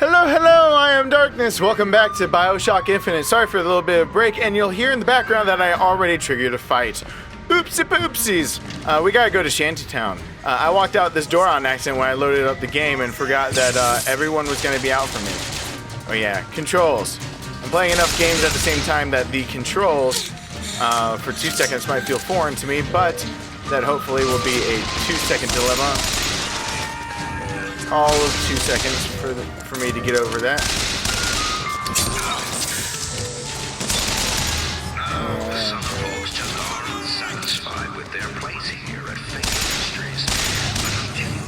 Hello, hello, I am Darkness. Welcome back to BioShock Infinite. Sorry for the little bit of break, and you'll hear in the background that I already triggered a fight. Oopsie poopsies. We gotta go to Shantytown. I walked out this door on accident when I loaded up the game and forgot that everyone was gonna be out for me. Oh yeah, controls. I'm playing enough games at the same time that the controls for 2 seconds might feel foreign to me, but that hopefully will be a 2-second dilemma. All of 2 seconds for me to get over that. Some folks just are unsatisfied with their place here at Fake Industries. But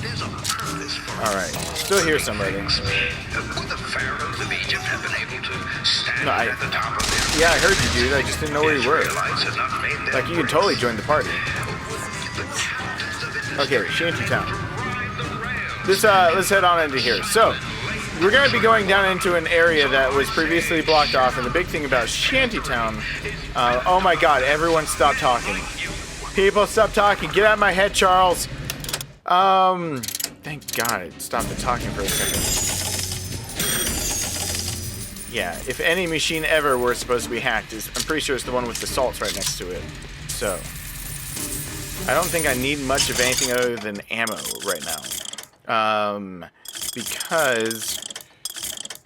there's a purpose for it. Alright, still hear somebody. Would the pharaohs of Egypt have been able to stand at the top of their... Yeah, I heard you, dude. I just didn't know where you were. Like, you can totally join the party. Okay, Shantytown. Let's head on into here. So, we're going to be going down into an area that was previously blocked off, and the big thing about Shantytown, oh my god, everyone stop talking. People, stop talking. Get out of my head, Charles. Thank god it stopped the talking for a second. Yeah, if any machine ever were supposed to be hacked, I'm pretty sure it's the one with the salts right next to it. So, I don't think I need much of anything other than ammo right now. Because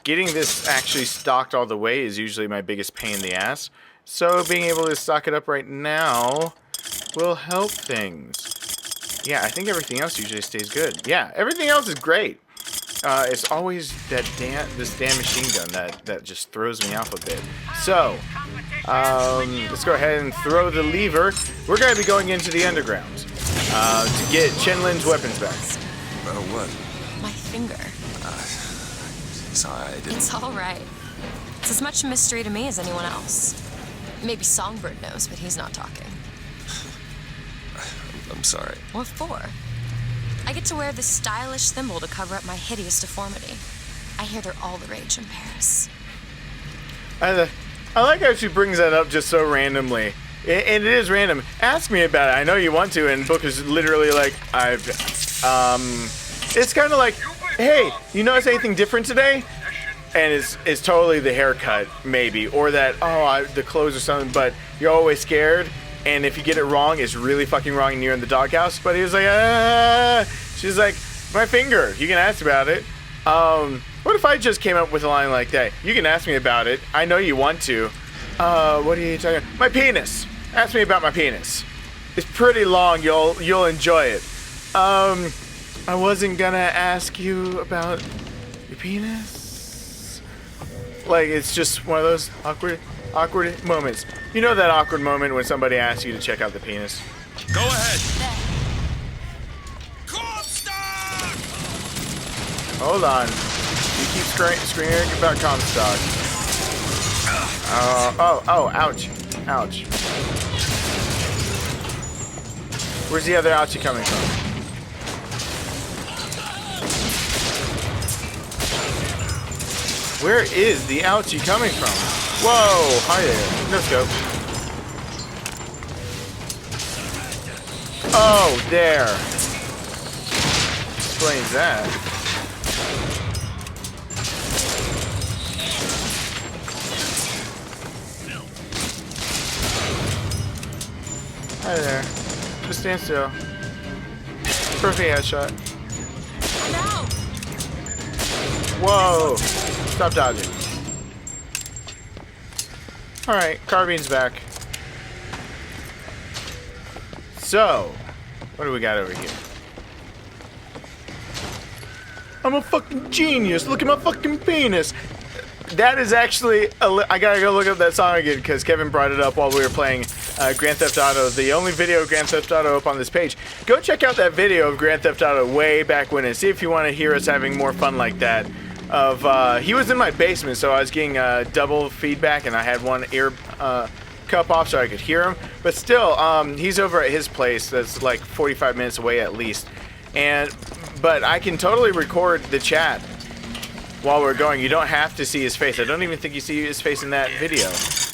getting this actually stocked all the way is usually my biggest pain in the ass. So being able to stock it up right now will help things. Yeah, I think everything else usually stays good. Yeah, everything else is great. It's always this damn machine gun that just throws me off a bit. So, let's go ahead and throw the lever. We're going to be going into the underground to get Chenlin's weapons back. Oh, what? My finger. Sorry, I didn't... It's all right. It's as much mystery to me as anyone else. Maybe Songbird knows, but he's not talking. I'm sorry. What for? I get to wear this stylish symbol to cover up my hideous deformity. I hear they're all the rage in Paris. I like how she brings that up just so randomly. And it is random. Ask me about it. I know you want to, and Booker's literally like, it's kind of like, hey, you notice anything different today? And it's totally the haircut, maybe, or that, the clothes or something, but you're always scared, and if you get it wrong, it's really fucking wrong and you're in the doghouse. But he was like, she's like, my finger, you can ask about it. What if I just came up with a line like that? You can ask me about it. I know you want to. What are you talking about? My penis. Ask me about my penis. It's pretty long, you'll enjoy it. I wasn't gonna ask you about your penis. Like, it's just one of those awkward moments. You know that awkward moment when somebody asks you to check out the penis? Go ahead. Hold on. You keep screaming about Comstock. Ouch. Ouch. Where's the other ouchie coming from? Where is the ouchie coming from? Whoa, hi there. No scope. Oh, there. Explains that. Hi there. Just stand still. Perfect headshot. No! Whoa! Stop dodging. Alright, carbine's back. So, what do we got over here? I'm a fucking genius! Look at my fucking penis! That is actually, I gotta go look up that song again because Kevin brought it up while we were playing Grand Theft Auto, the only video of Grand Theft Auto up on this page. Go check out that video of Grand Theft Auto way back when and see if you want to hear us having more fun like that. He was in my basement, so I was getting double feedback, and I had one ear cup off so I could hear him. But still, he's over at his place that's like 45 minutes away at least. But I can totally record the chat while we're going. You don't have to see his face. I don't even think you see his face in that video.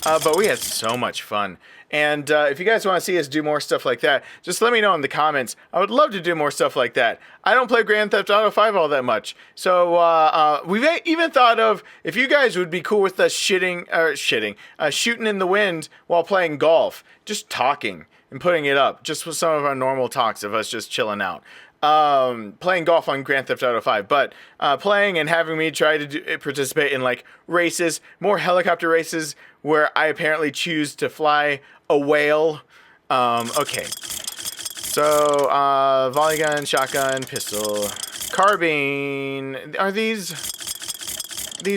But we had so much fun. And if you guys want to see us do more stuff like that, just let me know in the comments. I would love to do more stuff like that. I don't play Grand Theft Auto 5 all that much. So we've even thought of if you guys would be cool with us shooting in the wind while playing golf. Just talking and putting it up. Just with some of our normal talks of us just chilling out. Playing golf on Grand Theft Auto 5, but playing and having me try to participate in like races, more helicopter races where I apparently choose to fly a whale. Okay. So, volley gun, shotgun, pistol, carbine. Are these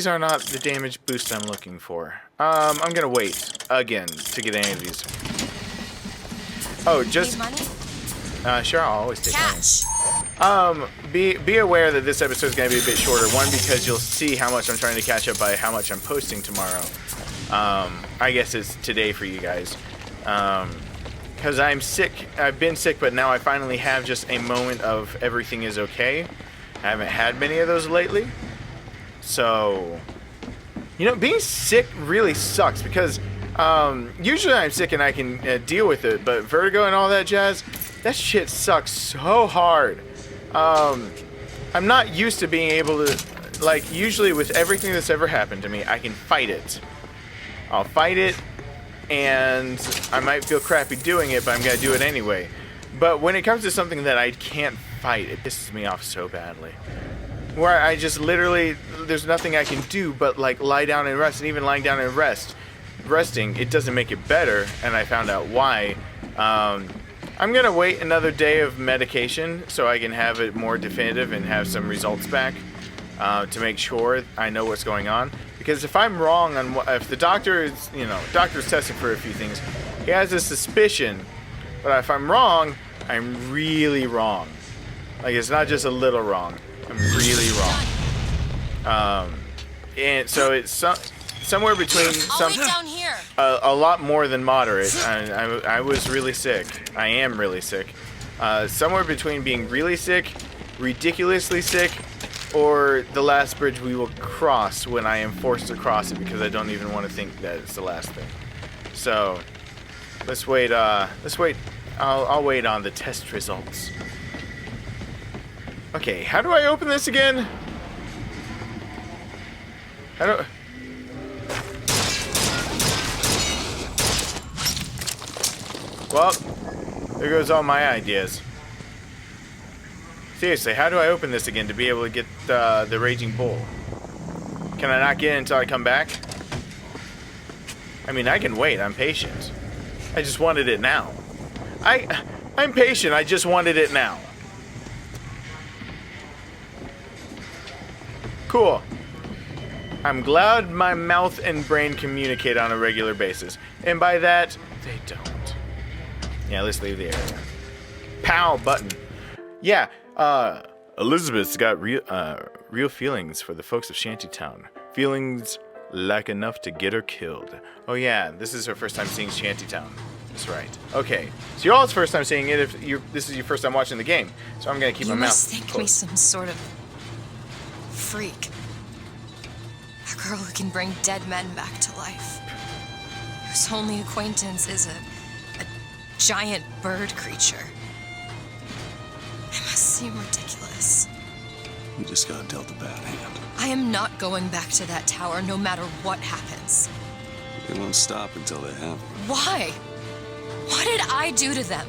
are not the damage boost I'm looking for. I'm gonna wait again to get any of these. Oh, just Need money? Sure, I'll always take money. Cash. Be aware that this episode is going to be a bit shorter. One, because you'll see how much I'm trying to catch up by how much I'm posting tomorrow. I guess it's today for you guys. Because I'm sick. I've been sick, but now I finally have just a moment of everything is okay. I haven't had many of those lately. So, being sick really sucks because usually I'm sick and I can deal with it, but vertigo and all that jazz, that shit sucks so hard. I'm not used to being able to, like, usually with everything that's ever happened to me, I can fight it. I'll fight it, and I might feel crappy doing it, but I'm gonna do it anyway. But when it comes to something that I can't fight, it pisses me off so badly. Where I just literally, there's nothing I can do but, like, lie down and rest, and even lying down and resting, it doesn't make it better, and I found out why. I'm gonna wait another day of medication so I can have it more definitive and have some results back to make sure I know what's going on. Because if I'm wrong on if the doctor is, doctor's testing for a few things, he has a suspicion, but if I'm wrong, I'm really wrong. Like, it's not just a little wrong. I'm really wrong. And so it's somewhere between I'll wait down here. A lot more than moderate. I was really sick. I am really sick. Somewhere between being really sick, ridiculously sick, or the last bridge we will cross when I am forced to cross it because I don't even want to think that it's the last thing. So, let's wait. I'll wait on the test results. Okay, how do I open this again? Well, there goes all my ideas. Seriously, how do I open this again to be able to get the Raging Bull? Can I not get it until I come back? I mean, I can wait. I'm patient. I just wanted it now. I'm patient. I just wanted it now. Cool. I'm glad my mouth and brain communicate on a regular basis. And by that, they don't. Yeah, let's leave the area. Pow, button. Yeah, Elizabeth's got real feelings for the folks of Shantytown. Feelings like enough to get her killed. Oh yeah, this is her first time seeing Shantytown. That's right. Okay, so your all's first time seeing it if this is your first time watching the game. So I'm gonna keep my mouth closed. You must think me some sort of freak. A girl who can bring dead men back to life. Whose only acquaintance is a giant bird creature. It must seem ridiculous. You just got dealt a bad hand. I am not going back to that tower no matter what happens. They won't stop until they have. Why? What did I do to them?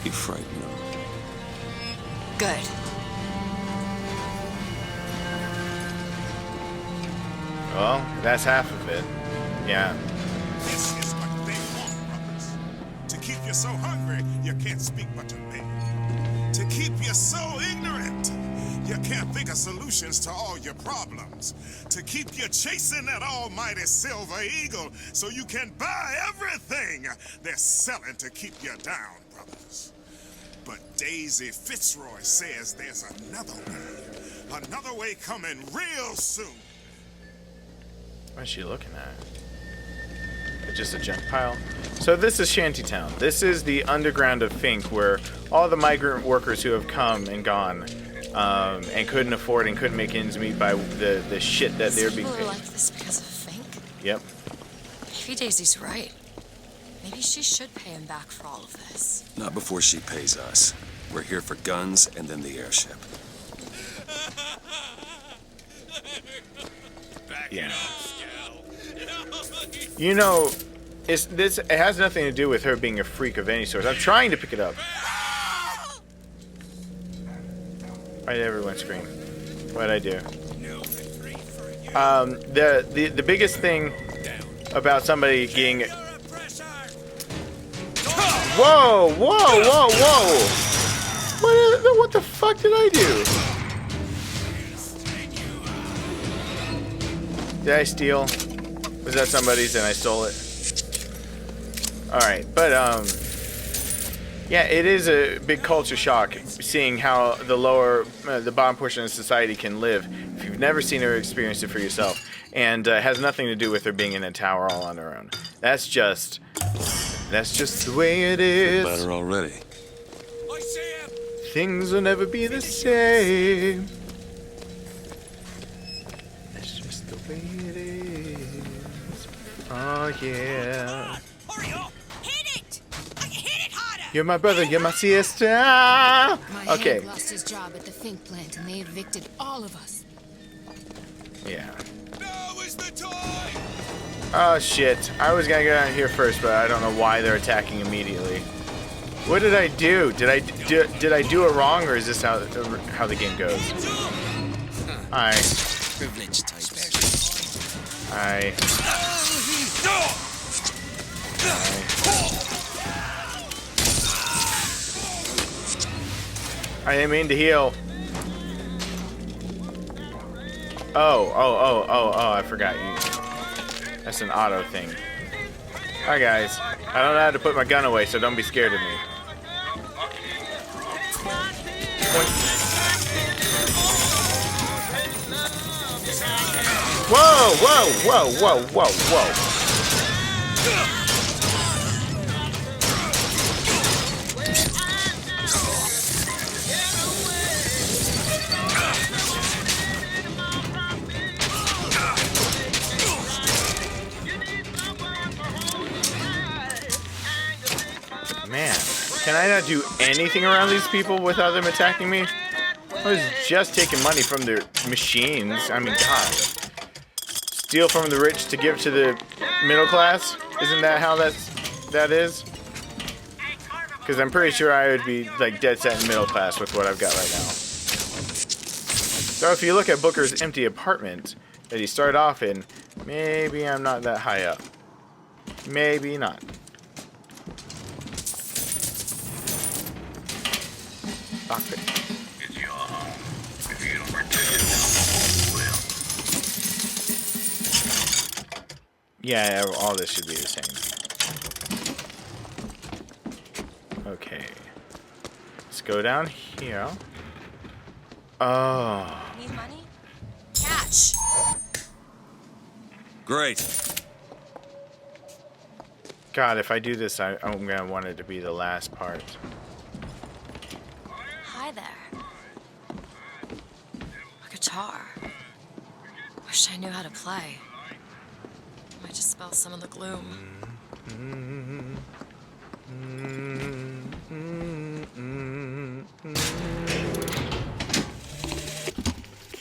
You frightened them. Good. Well, that's half of it. Yeah. This is what they want, brothers. To keep you so hungry, you can't speak but to me. To keep you so ignorant, you can't think of solutions to all your problems. To keep you chasing that almighty silver eagle so you can buy everything they're selling to keep you down, brothers. But Daisy Fitzroy says there's another way coming real soon. What is she looking at? Just a junk pile. So this is Shantytown. This is the underground of Fink, where all the migrant workers who have come and gone and couldn't afford and couldn't make ends meet by the shit that they're being paid. People are like this because of Fink? Yep. Maybe Daisy's right. Maybe she should pay him back for all of this. Not before she pays us. We're here for guns and then the airship. Yeah. You know, it has nothing to do with her being a freak of any sort. I'm trying to pick it up. Why did everyone scream? What'd I do? The biggest thing about somebody getting... Whoa, whoa, whoa, whoa! What the fuck did I do? Did I steal? Was that somebody's and I stole it? Alright, but yeah, it is a big culture shock seeing how the bottom portion of society can live if you've never seen or experienced it for yourself. And it has nothing to do with her being in a tower all on her own. That's just the way it is. Better already. Things will never be the same. That's just the way it is. Oh yeah. Hurry up! Hit it! Hit it harder! You're my brother, you're my sister. My Okay. Hank lost his job at the Fink plant and they evicted all of us. Yeah. Now is the time! Oh shit. I was gonna get out here first, but I don't know why they're attacking immediately. What did I do? Did I do it wrong, or is this how the game goes? Hi. Privilege type. Hi. I didn't mean to heal. Oh, I forgot you. That's an auto thing. Hi guys. I don't know how to put my gun away, so don't be scared of me. Whoa, whoa, whoa, whoa, whoa, whoa. Man, can I not do anything around these people without them attacking me? I was just taking money from their machines. I mean, God. Steal from the rich to give to the middle class? Isn't that how that is? Because I'm pretty sure I would be like dead set in middle class with what I've got right now. So if you look at Booker's empty apartment that he started off in, maybe I'm not that high up. Maybe not. Lock it. It's your home. If you don't protect it, no one will. Yeah, all this should be the same. Okay. Let's go down here. Oh. Need money? Catch! Great. God, if I do this, I'm gonna want it to be the last part. Hi there. A guitar. Wish I knew how to play. Might just spell some of the gloom.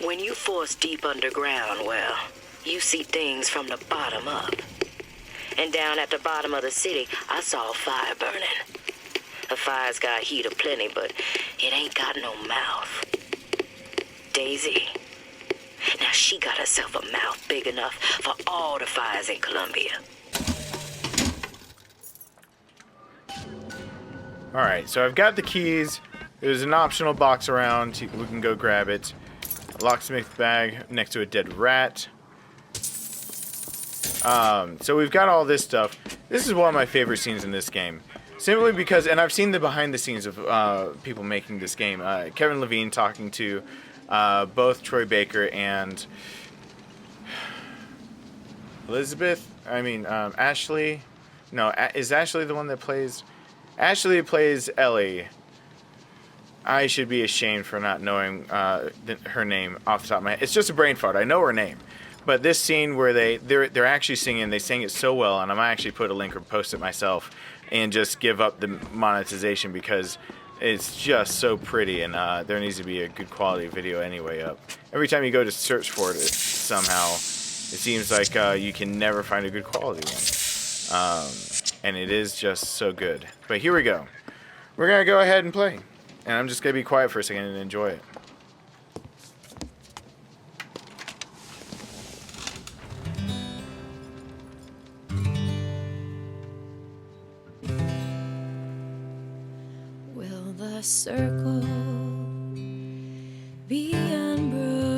When you force deep underground, well, you see things from the bottom up. And down at the bottom of the city, I saw a fire burning. The fire's got heat aplenty, but it ain't got no mouth. Daisy. Now she got herself a mouth big enough for all the fires in Columbia. Alright, so I've got the keys. There's an optional box around. We can go grab it. A locksmith bag next to a dead rat. So we've got all this stuff. This is one of my favorite scenes in this game. Simply because, and I've seen the behind the scenes of people making this game. Kevin Levine talking to both Troy Baker and Ashley. No, is Ashley the one that plays? Ashley plays Ellie. I should be ashamed for not knowing her name off the top of my head. It's just a brain fart. I know her name. But this scene where they're actually singing, they sang it so well, and I might actually put a link or post it myself and just give up the monetization because it's just so pretty, and there needs to be a good quality video anyway up. Every time you go to search for it, somehow it seems like you can never find a good quality one. And it is just so good. But here we go. We're going to go ahead and play. And I'm just going to be quiet for a second and enjoy it. Will the circle be unbroken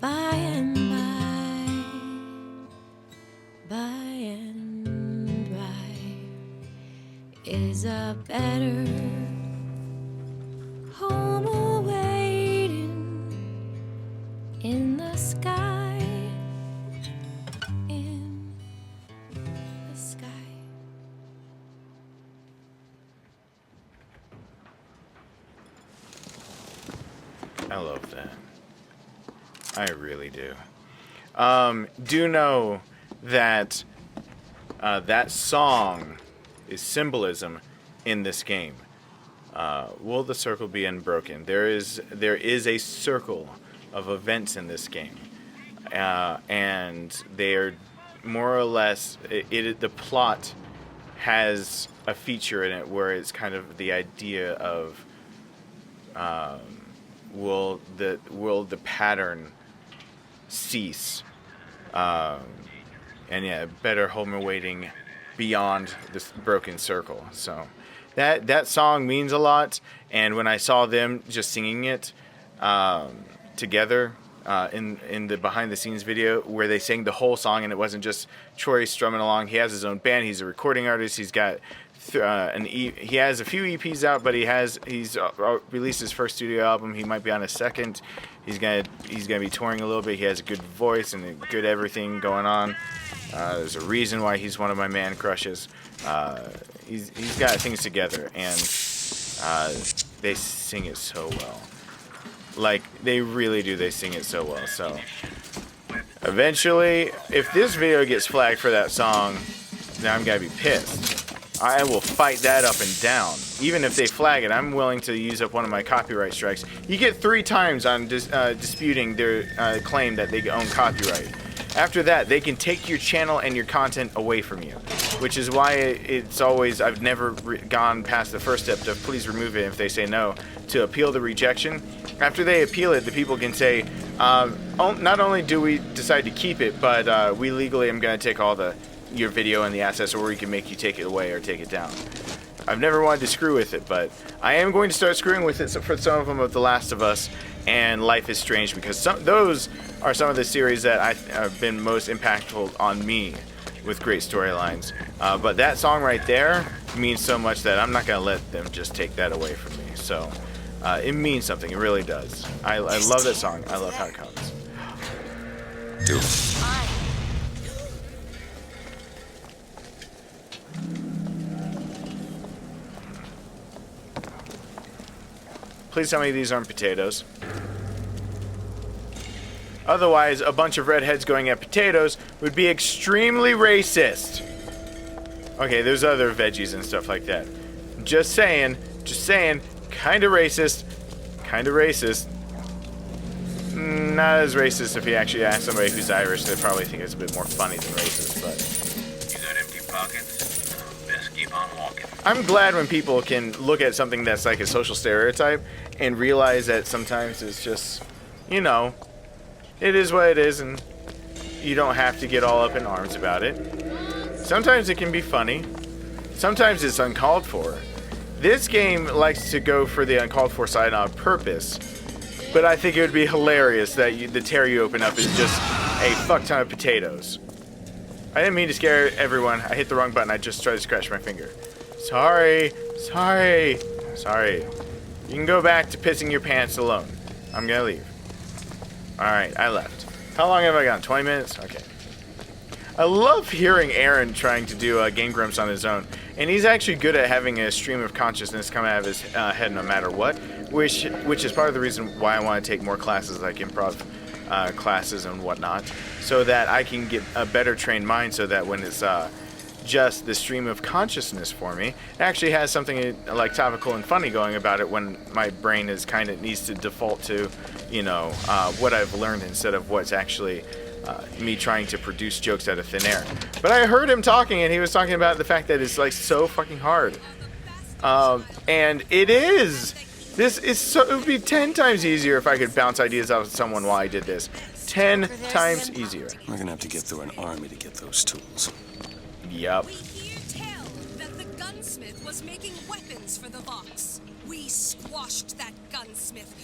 by and by? By and by is a better home awaiting in the sky, in the sky. I love that. I really do. Do know that that song is Symbolism in this game. Will the circle be unbroken? There is a circle of events in this game, and they are more or less. The plot has a feature in it where it's kind of the idea of will the pattern cease? And yeah, better home awaiting beyond this broken circle. So that song means a lot. And when I saw them just singing it together in the behind the scenes video where they sang the whole song and it wasn't just Troy strumming along. He has his own band. He's a recording artist. He's got he has a few EPs out, but he's released his first studio album. He might be on a second. He's gonna be touring a little bit. He has a good voice and a good everything going on. There's a reason why he's one of my man crushes. He's got things together, and they sing it so well. Like, they really do. They sing it so well. So eventually, if this video gets flagged for that song, then I'm gonna be pissed. I will fight that up and down. Even if they flag it, I'm willing to use up one of my copyright strikes. You get 3 times on disputing their claim that they own copyright. After that, they can take your channel and your content away from you, which is why it's always, I've never gone past the first step to please remove it if they say no, to appeal the rejection. After they appeal it, the people can say, not only do we decide to keep it, but we legally am going to take all your video and the assets, or we can make you take it away or take it down. I've never wanted to screw with it, but I am going to start screwing with it for some of them of The Last of Us and Life is Strange, because those are some of the series that have been most impactful on me with great storylines. But that song right there means so much that I'm not going to let them just take that away from me. So it means something. It really does. I love that song. I love how it comes. Do it. Please tell me these aren't potatoes. Otherwise, a bunch of redheads going at potatoes would be extremely racist. Okay, there's other veggies and stuff like that. Just saying, kinda racist. Not as racist if you actually ask somebody who's Irish, they'd probably think it's a bit more funny than racist, but... You got empty pockets? Best keep on walking. I'm glad when people can look at something that's like a social stereotype and realize that sometimes it's just, you know, it is what it is, and you don't have to get all up in arms about it. Sometimes it can be funny. Sometimes it's uncalled for. This game likes to go for the uncalled for side on purpose, but I think it would be hilarious that the tear you open up is just a fuck ton of potatoes. I didn't mean to scare everyone. I hit the wrong button. I just tried to scratch my finger. Sorry. You can go back to pissing your pants alone. I'm gonna leave. Alright, I left. How long have I gone? 20 minutes? Okay. I love hearing Aaron trying to do Game Grumps on his own. And he's actually good at having a stream of consciousness come out of his head no matter what. Which is part of the reason why I want to take more classes like improv. classes and whatnot, so that I can get a better trained mind, so that when it's just the stream of consciousness for me, it actually has something like topical and funny going about it when my brain is kind of needs to default to, what I've learned instead of what's actually me trying to produce jokes out of thin air. But I heard him talking, and he was talking about the fact that it's like so fucking hard. And it is. It would be 10 times easier if I could bounce ideas off of someone while I did this. 10 times easier. We're gonna have to get through an army to get those tools. Yup. We hear tell that the gunsmith was making weapons for the Vox. We squashed that gunsmith.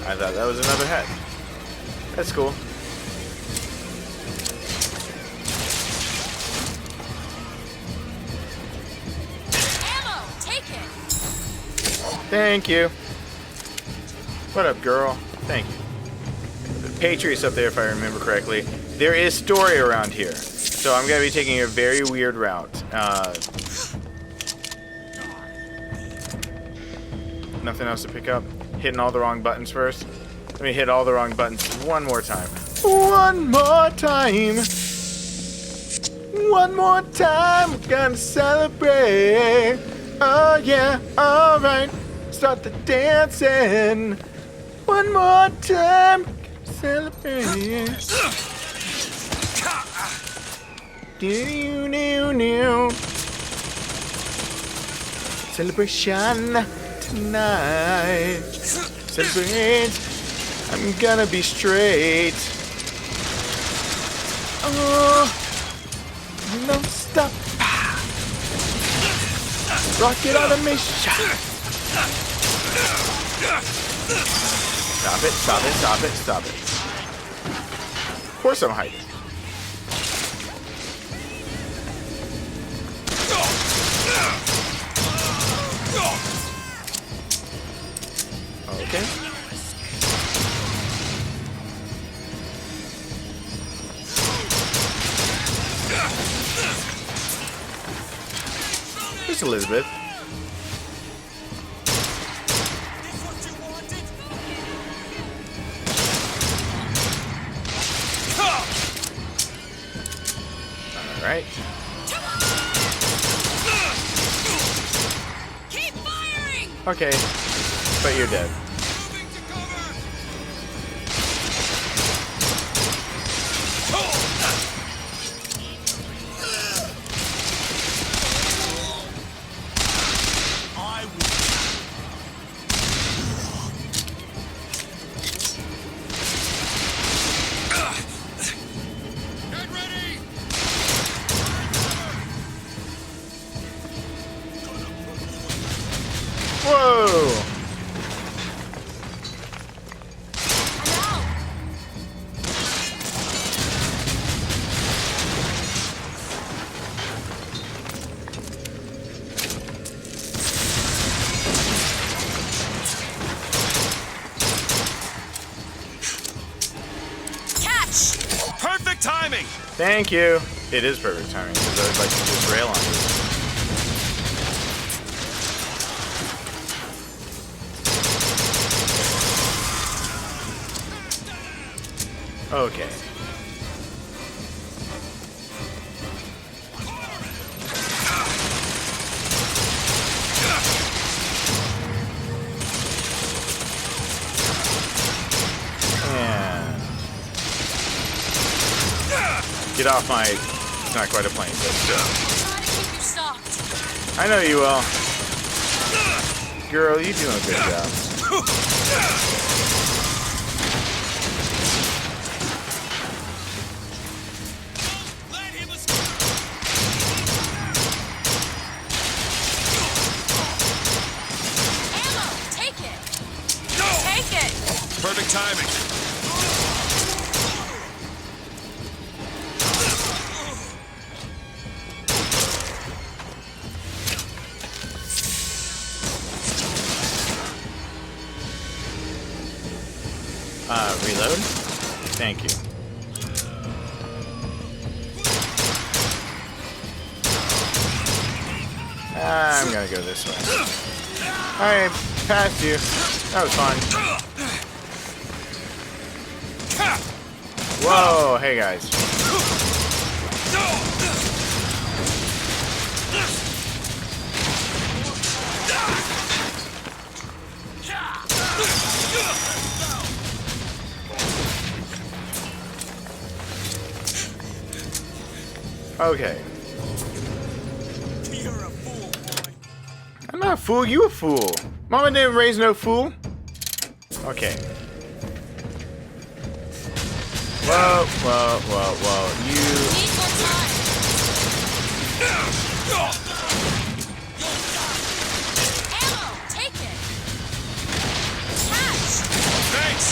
I thought that was another head. That's cool. Ammo, take it. Thank you. What up, girl? Thank you. The Patriot's up there, if I remember correctly. There is story around here, so I'm gonna be taking a very weird route. Nothing else to pick up. Hitting all the wrong buttons first. Let me hit all the wrong buttons one more time. One more time. One more time. We're gonna celebrate. Oh yeah, alright. Start the dancing. One more time. Celebrate. Do. Celebration tonight. Celebrate. I'm gonna be straight. Oh, no stop. Rocket automation. Stop it, stop it, stop it, stop it. Of course I'm hiding. Okay. There's Elizabeth. Alright. Keep firing! Okay. But you're dead. Whoa! Catch! Perfect timing! Thank you. It is perfect timing because I'd like to just rail on this. Okay. And get off my. It's not quite a plane, but still. Try to keep you stocked. I know you will. Girl, you doing a good job. Perfect timing. Reload. Thank you. I'm gonna go this way. Alright, past you. That was fun. Whoa, hey guys. Okay. You're a fool, boy. I'm not a fool, you a fool. Mama didn't raise no fool. Okay. Whoa, whoa, whoa, whoa. You. Need more time. Ammo! Take it! Catch! Thanks!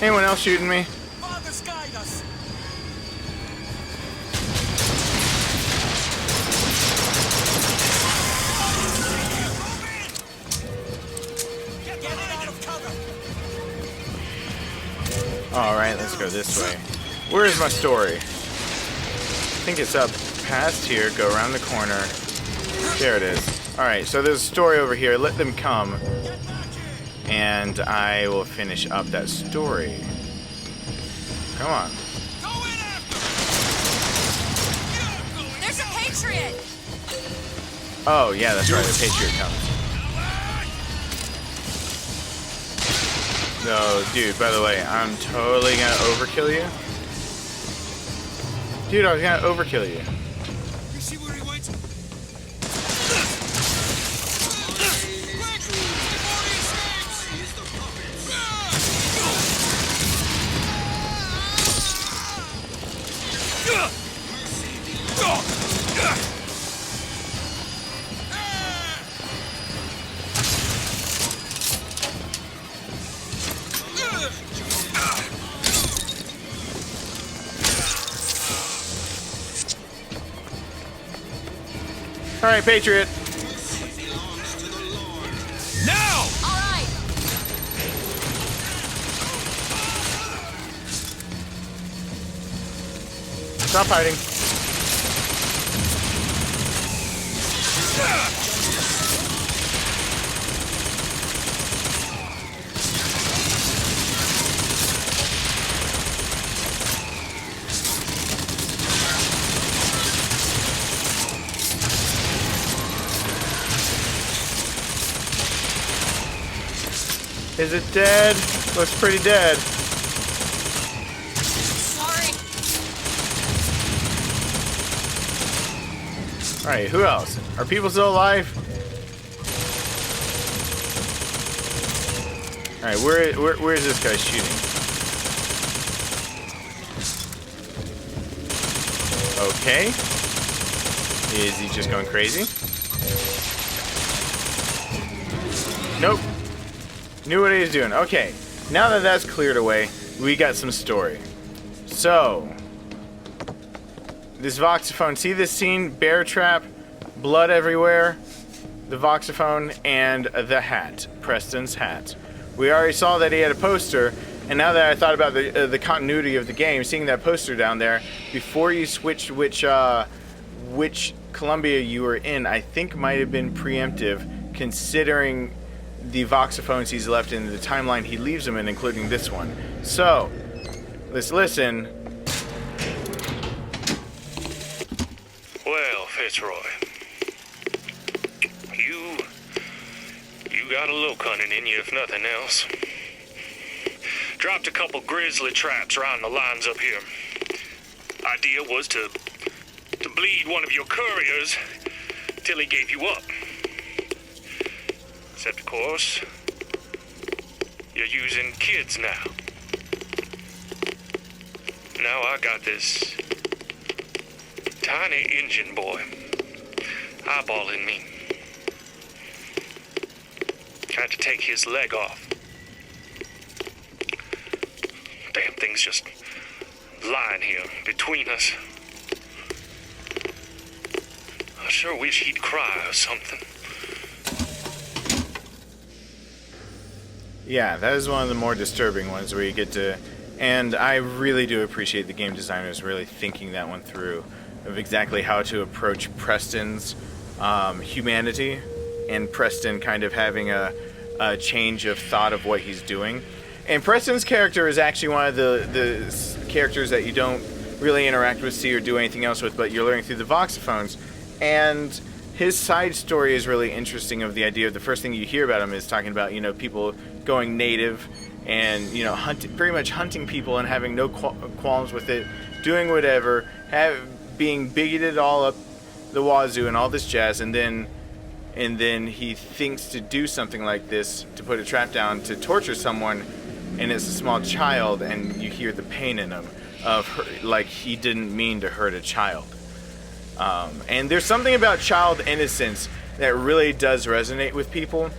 Anyone else shooting me? Father's guide us. Get out of cover. Alright, let's go this way. Where is my story? I think it's up past here, go around the corner. There it is. Alright, so there's a story over here. Let them come. And I will finish up that story. Come on. There's a patriot! Oh, yeah, that's right. The Patriot comes. No, dude, by the way, I'm totally gonna overkill you. Dude, I was gonna overkill you. You see where he went? Alright, Patriot. Now! Alright! Stop hiding. Is it dead? Looks pretty dead. Sorry. Alright, who else? Are people still alive? Alright, where is this guy shooting? Okay. Is he just going crazy? Nope. Knew what he was doing. Okay. Now that that's cleared away, we got some story. So, this Voxophone. See this scene? Bear trap, blood everywhere, the Voxophone, and the hat. Preston's hat. We already saw that he had a poster, and now that I thought about the continuity of the game, seeing that poster down there, before you switched which Columbia you were in, I think might have been preemptive, considering the Voxophones he's left in the timeline he leaves them in, including this one. So, let's listen. Well, Fitzroy, you got a little cunning in you, if nothing else. Dropped a couple grizzly traps around the lines up here. Idea was to bleed one of your couriers till he gave you up. Except, of course, you're using kids now. Now I got this tiny Injun boy eyeballing me. Tried to take his leg off. Damn thing's just lying here between us. I sure wish he'd cry or something. Yeah, that is one of the more disturbing ones where you get to... And I really do appreciate the game designers really thinking that one through of exactly how to approach Preston's humanity, and Preston kind of having a change of thought of what he's doing. And Preston's character is actually one of the characters that you don't really interact with, see, or do anything else with, but you're learning through the Voxophones. And his side story is really interesting of the idea of the first thing you hear about him is talking about, you know, people going native and, you know, pretty much hunting people and having no qualms with it, doing whatever, being bigoted all up the wazoo and all this jazz, and then he thinks to do something like this, to put a trap down, to torture someone, and it's a small child, and you hear the pain in him of like he didn't mean to hurt a child. And there's something about child innocence that really does resonate with people.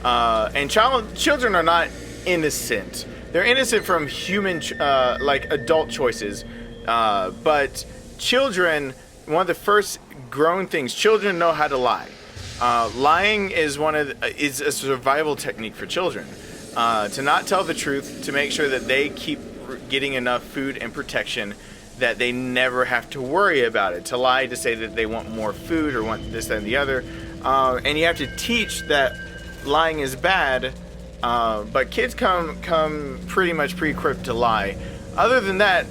And children are not innocent. They're innocent from human, like adult choices. But children, one of the first grown things, children know how to lie. Lying is is a survival technique for children. To not tell the truth, to make sure that they keep getting enough food and protection, that they never have to worry about it. To lie, to say that they want more food or want this, that, and the other. And you have to teach that lying is bad, but kids come pretty much pre-equipped to lie. Other than that,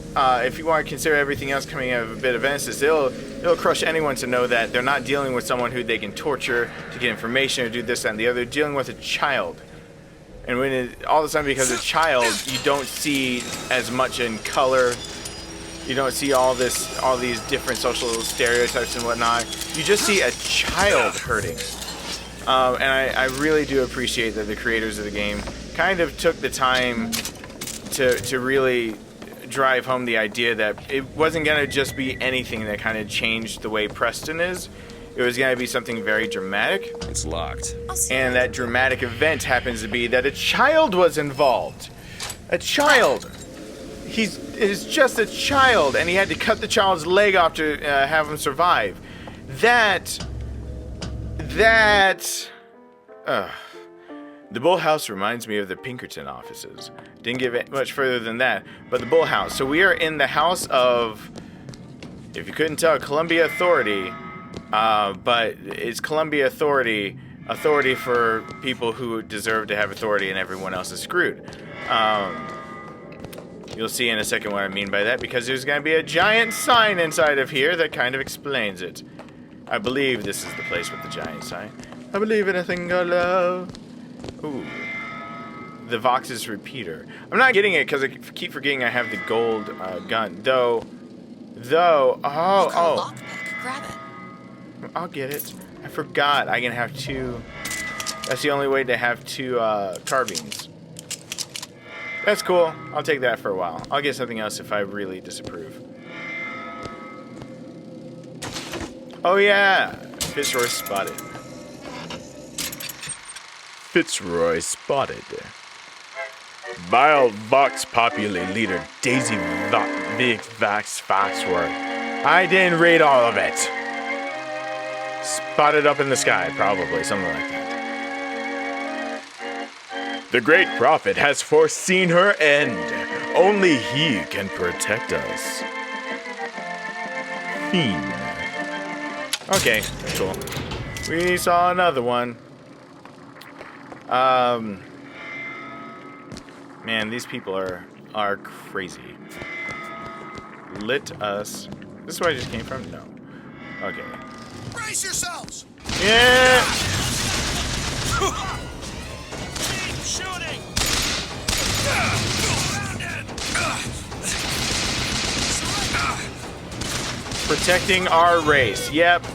if you want to consider everything else coming out of a bit of innocence, it'll crush anyone to know that they're not dealing with someone who they can torture to get information or do this, that, and the other. They're dealing with a child. And when all of a sudden, because it's a child, you don't see as much in color. You don't see all these different social stereotypes and whatnot. You just see a child hurting. And I really do appreciate that the creators of the game kind of took the time to really drive home the idea that it wasn't going to just be anything that kind of changed the way Preston is. It was going to be something very dramatic. It's locked. And that dramatic event happens to be that a child was involved. A child. Is just a child, and he had to cut the child's leg off to have him survive. The Bull House reminds me of the Pinkerton offices. Didn't get it much further than that, but the Bull House. So we are in the house of, if you couldn't tell, Columbia Authority, but it's Columbia Authority for people who deserve to have authority and everyone else is screwed. You'll see in a second what I mean by that, because there's going to be a giant sign inside of here that kind of explains it. I believe this is the place with the giant sign. I believe in a thing called love. Ooh. The Vox's repeater. I'm not getting it because I keep forgetting I have the gold gun. Though, oh. Grab it. I'll get it. I forgot. I can have two. That's the only way to have two carbines. That's cool. I'll take that for a while. I'll get something else if I really disapprove. Oh yeah! Fitzroy spotted. Fitzroy spotted. Vile Vox Populi leader Daisy Vox Foxworth. I didn't read all of it. Spotted up in the sky, probably. Something like that. The great prophet has foreseen her end. Only he can protect us. Fiend. Okay, that's cool. We saw another one. Man, these people are crazy. Lit us. This is where I just came from? No. Okay. Brace yourselves! Yeah! Shooting! Protecting our race. Yep.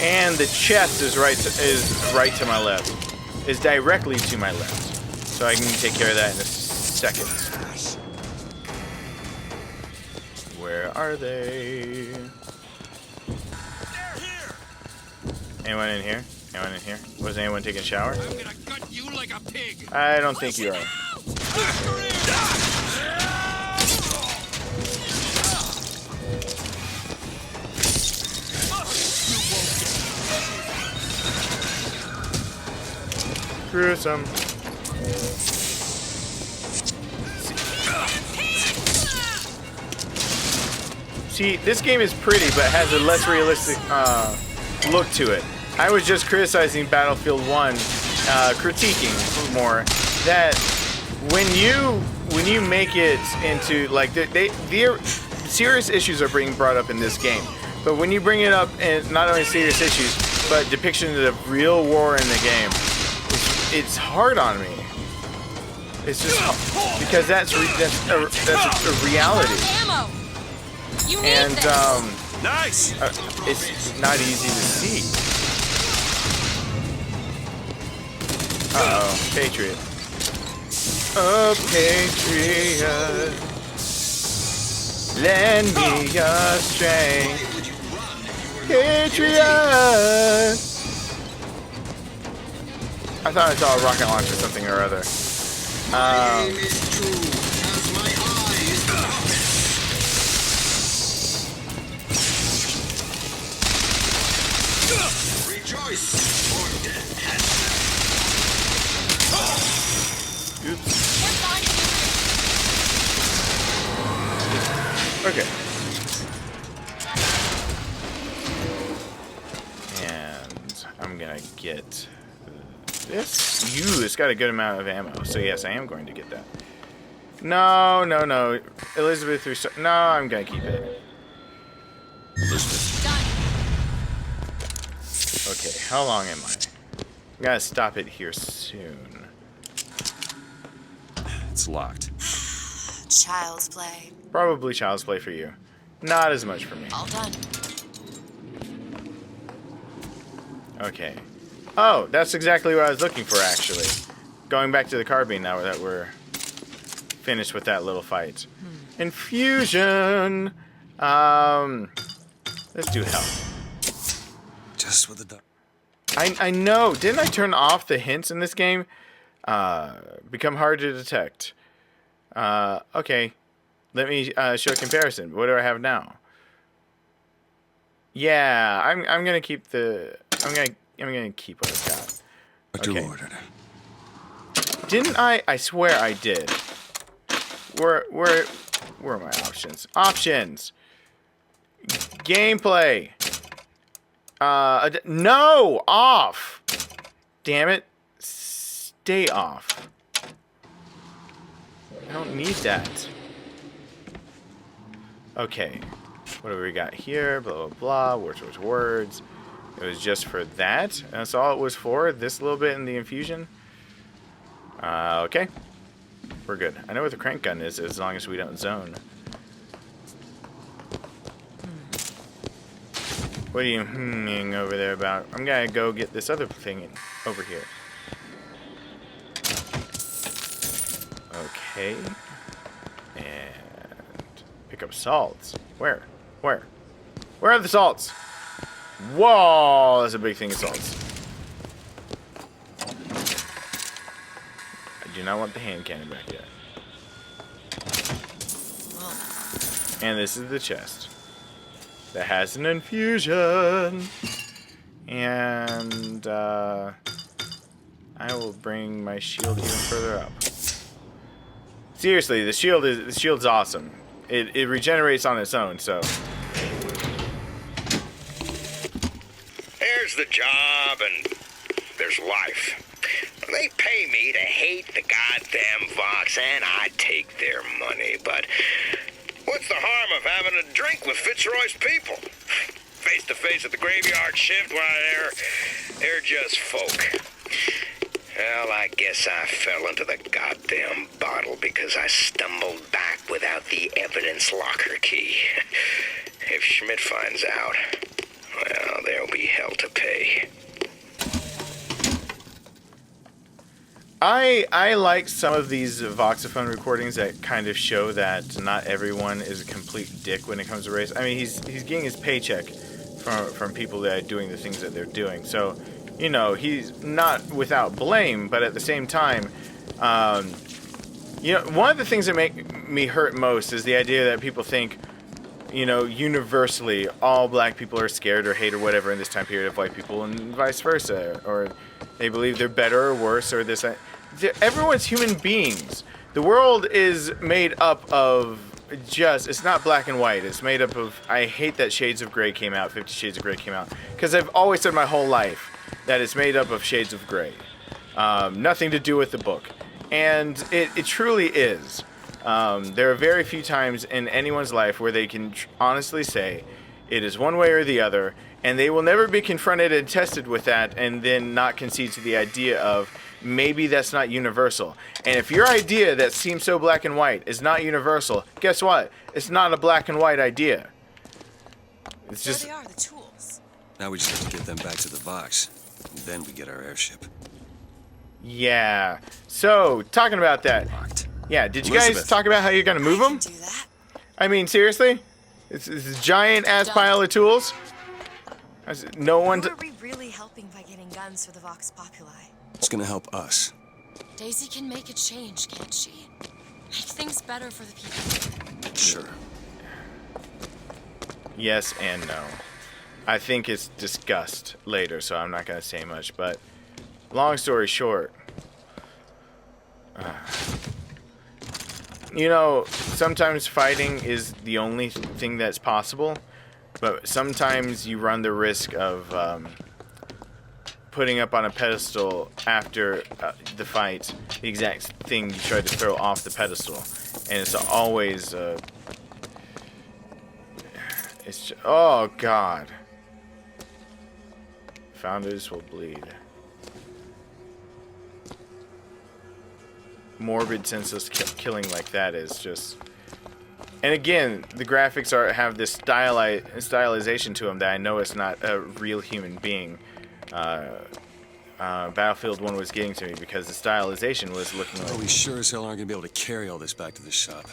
And the chest is right to my left. Is directly to my left. So I can take care of that in a second. Where are they? Anyone in here? Anyone in here? Was anyone taking a shower? I'm gonna gut you like a pig. I don't think you are. Gruesome. See, this game is pretty, but has a less realistic look to it. I was just criticizing Battlefield 1, critiquing more that when you make it into like the serious issues are being brought up in this game, but when you bring it up and not only serious issues but depiction of real war in the game, it's hard on me. It's just because that's a reality. And Nice. it's not easy to see. Uh-oh, patriot. A patriot. Lend me your strength. Patriot. I thought I saw a rocket launch or something or other. Oops. Okay. And I'm gonna get this. It's got a good amount of ammo. So yes, I am going to get that. No. Elizabeth through. No, I'm gonna keep it. Okay, how long am I? I gotta stop it here soon. It's locked. Child's play. Probably child's play for you. Not as much for me. All done. Okay. Oh, that's exactly what I was looking for, actually. Going back to the carbine now that we're finished with that little fight. Infusion! Let's do health. Just with the I know. Didn't I turn off the hints in this game? Become hard to detect. Okay. Let me show a comparison. What do I have now? Yeah, I'm gonna keep the. I'm gonna keep what I've got. what you Okay. ordered. Didn't I? I swear I did. Where are my options? Options. Gameplay. No, off. Damn it. Stay off. I don't need that. Okay. What do we got here? Blah, blah, blah. Words. It was just for that. That's all it was for. This little bit in the infusion. Okay. We're good. I know where the crank gun is as long as we don't zone. What are you over there about? I'm gonna go get this other thing over here. Okay. And pick up salts. Where? Where are the salts? Whoa, that's a big thing of salts. I do not want the hand cannon back yet. And this is the chest that has an infusion. And I will bring my shield even further up. Seriously, the shield's awesome. It regenerates on its own, so. There's the job and there's life. They pay me to hate the goddamn Vox, and I take their money, but what's the harm of having a drink with Fitzroy's people? Face to face at the graveyard shift, why, they're just folk. Well, I guess I fell into the goddamn bottle because I stumbled back without the evidence locker key. If Schmidt finds out, well, there'll be hell to pay. I like some of these Voxophone recordings that kind of show that not everyone is a complete dick when it comes to race. I mean, he's getting his paycheck from people that are doing the things that they're doing. So you know, he's not without blame, but at the same time, you know, one of the things that make me hurt most is the idea that people think, you know, universally all black people are scared or hate or whatever in this time period of white people, and vice versa, or they believe they're better or worse, or this. Everyone's human beings. The world is made up of it's not black and white. It's made up of, I hate that Shades of Grey came out, 50 Shades of Grey came out, because I've always said my whole life that it's made up of shades of gray. Nothing to do with the book. And it truly is. There are very few times in anyone's life where they can honestly say it is one way or the other, and they will never be confronted and tested with that and then not concede to the idea of maybe that's not universal. And if your idea that seems so black and white is not universal, guess what? It's not a black and white idea. It's just... There they are, the tools. Now we just have to get them back to the Vox. And then we get our airship. Yeah. So, talking about that. Locked. Yeah, did you Elizabeth. guys talk about how you're going to move them? Do that. I mean, seriously? It's a giant-ass pile of tools? No one... Who are we really helping by getting guns for the Vox Populi? It's gonna help us. Daisy can make a change, can't she? Make things better for the people. Sure. Yes and no. I think it's discussed later, so I'm not going to say much, but long story short, you know, sometimes fighting is the only thing that's possible, but sometimes you run the risk of putting up on a pedestal after the fight the exact thing you tried to throw off the pedestal, and it's always oh god, founders will bleed. Morbid, senseless killing like that is just... And again, the graphics have this stylization to them that I know it's not a real human being. Battlefield 1 was getting to me because the stylization was looking like... Oh, we sure as hell aren't gonna be able to carry all this back to the shop.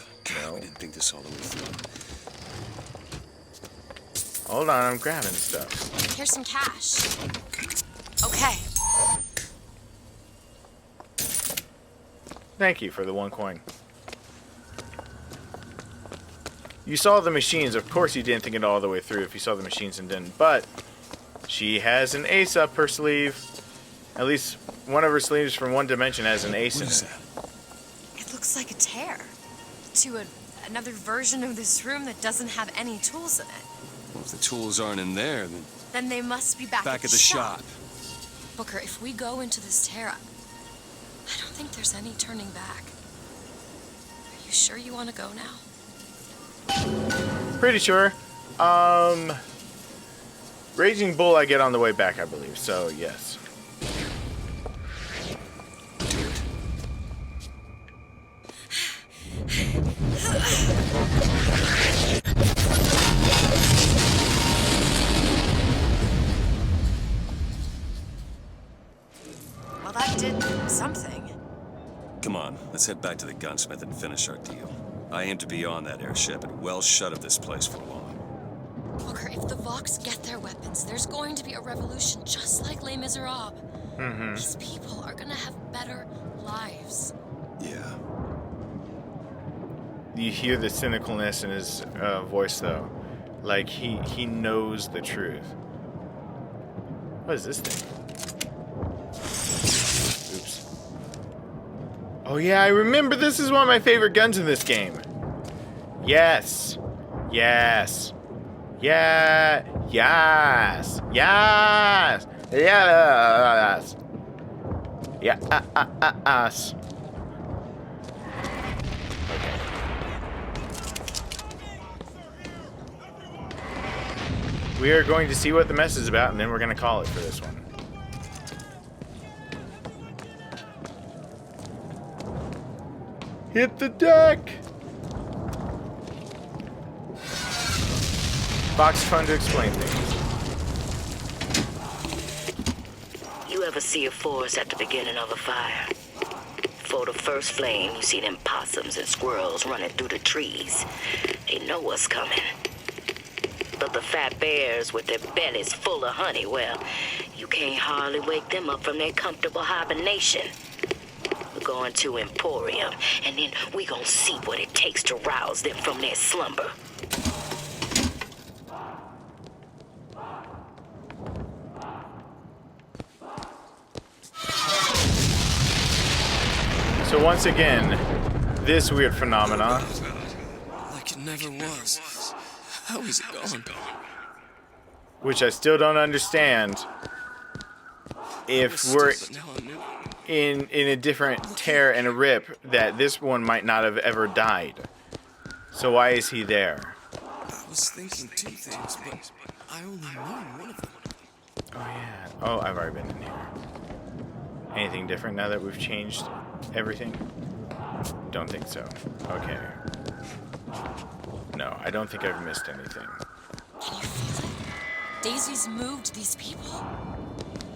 No. We didn't think this all the way through. Hold on, I'm grabbing stuff. Here's some cash. Okay. Thank you for the 1 coin. You saw the machines. Of course you didn't think it all the way through if you saw the machines and didn't. But she has an ace up her sleeve. At least one of her sleeves from one dimension has an ace in it. It looks like a tear to another version of this room that doesn't have any tools in it. Well, if the tools aren't in there, then they must be back at the shop. Booker, if we go into this tear, I don't think there's any turning back. Are you sure you want to go now? Pretty sure. Raging Bull I get on the way back, I believe. So, yes. Well, that did something. Come on, let's head back to the gunsmith and finish our deal. I aim to be on that airship and well shut of this place for long. Booker, if the Vox get their weapons, there's going to be a revolution just like Les Miserables. Mm-hmm. These people are gonna have better lives. Yeah. You hear the cynicalness in his voice, though. Like, he knows the truth. What is this thing? Oops. Oh yeah, I remember this is one of my favorite guns in this game. Yes. Yes. Yeah. Yes. Yes. Yes. Yes. We are going to see what the mess is about, and then we're going to call it for this one. Hit the deck! Voxophone to explain things. You ever see a forest at the beginning of a fire? For the first flame, you see them possums and squirrels running through the trees. They know what's coming. But the fat bears with their bellies full of honey, well, You can't hardly wake them up from their comfortable hibernation. We're going to Emporium, and then we gonna see what it takes to rouse them from their slumber. So once again, this weird phenomena. Like it never was. How is it gone? Which I still don't understand. If we're in a different tear and a rip, that this one might not have ever died. So why is he there? I was thinking two things, but I only know one of them. Oh yeah. Oh, I've already been in here. Anything different now that we've changed everything? Don't think so. Okay. No, I don't think I've missed anything. Can you feel it? Daisy's moved these people.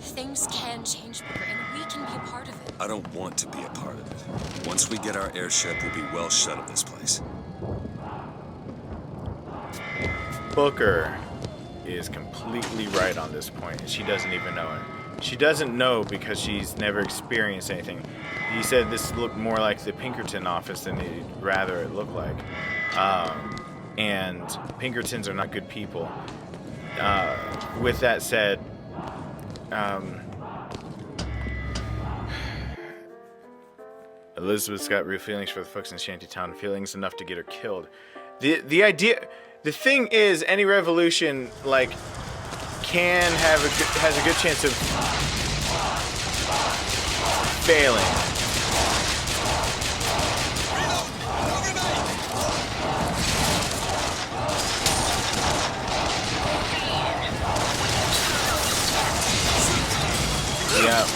Things can change, Booker, and we can be a part of it. I don't want to be a part of it. Once we get our airship, we'll be well shut of this place. Booker is completely right on this point, and she doesn't even know it. She doesn't know because she's never experienced anything. He said this looked more like the Pinkerton office than he'd rather it look like. And Pinkertons are not good people. With that said, Elizabeth's got real feelings for the folks in Shantytown, feelings enough to get her killed. The thing is, any revolution has a good chance of failing. Yeah.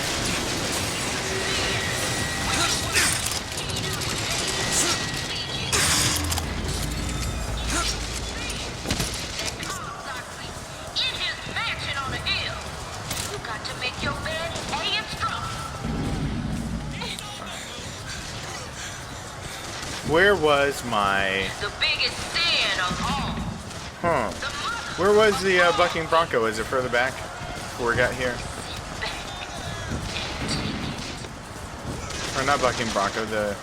Where was my... The biggest sin of all. Huh. Where was the bucking bronco? Is it further back before we got here? Or not bucking bronco, the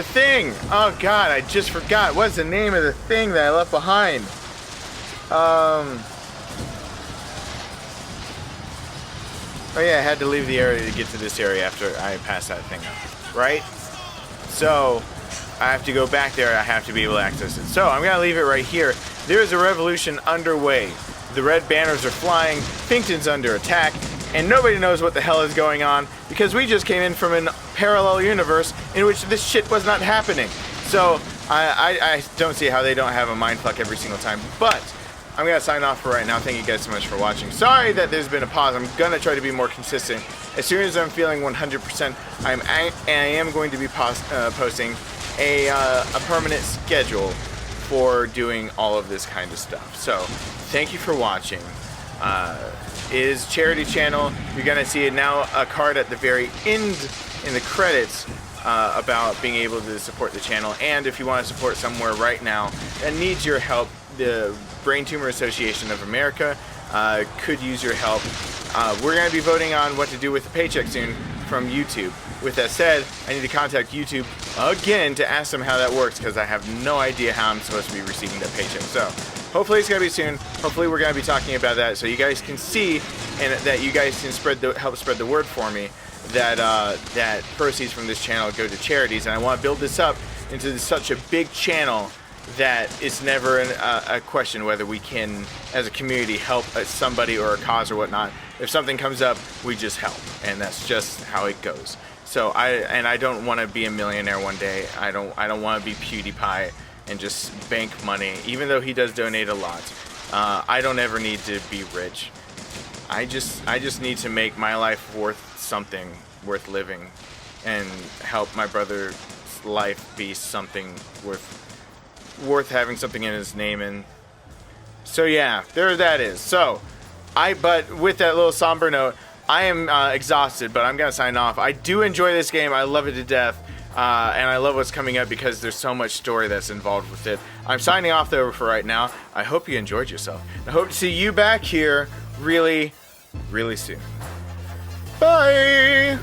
thing! Oh god, I just forgot. What's the name of the thing that I left behind? Oh yeah, I had to leave the area to get to this area after I passed that thing up. Right? So, I have to go back there. I have to be able to access it. So, I'm going to leave it right here. There is a revolution underway. The red banners are flying. Pinkerton's under attack. And nobody knows what the hell is going on because we just came in from a parallel universe in which this shit was not happening. So, I don't see how they don't have a mindfuck every single time. But, I'm going to sign off for right now. Thank you guys so much for watching. Sorry that there's been a pause. I'm going to try to be more consistent. As soon as I'm feeling 100%, I am going to be posting a permanent schedule for doing all of this kind of stuff. So, thank you for watching. Is charity channel. You're going to see now a card at the very end in the credits about being able to support the channel. And if you want to support somewhere right now that needs your help, the Brain Tumor Association of America could use your help. We're going to be voting on what to do with the paycheck soon from YouTube. With that said, I need to contact YouTube again to ask them how that works because I have no idea how I'm supposed to be receiving that paycheck. So hopefully it's going to be soon. Hopefully we're going to be talking about that so you guys can see and that you guys can help spread the word for me that that proceeds from this channel go to charities. And I want to build this up into such a big channel that it's never a question whether we can, as a community, help somebody or a cause or whatnot. If something comes up, we just help, and that's just how it goes. So I don't want to be a millionaire one day. I don't want to be PewDiePie and just bank money, even though he does donate a lot. I don't ever need to be rich. I just need to make my life worth something, worth living, and help my brother's life be something worth having something in his name. And so yeah, there that is. So but with that little somber note, I am exhausted, but I'm gonna sign off. I do enjoy this game. I love it to death, and I love what's coming up because there's so much story that's involved with it. I'm signing off though for right now. I hope you enjoyed yourself. I hope to see you back here really, really soon. Bye!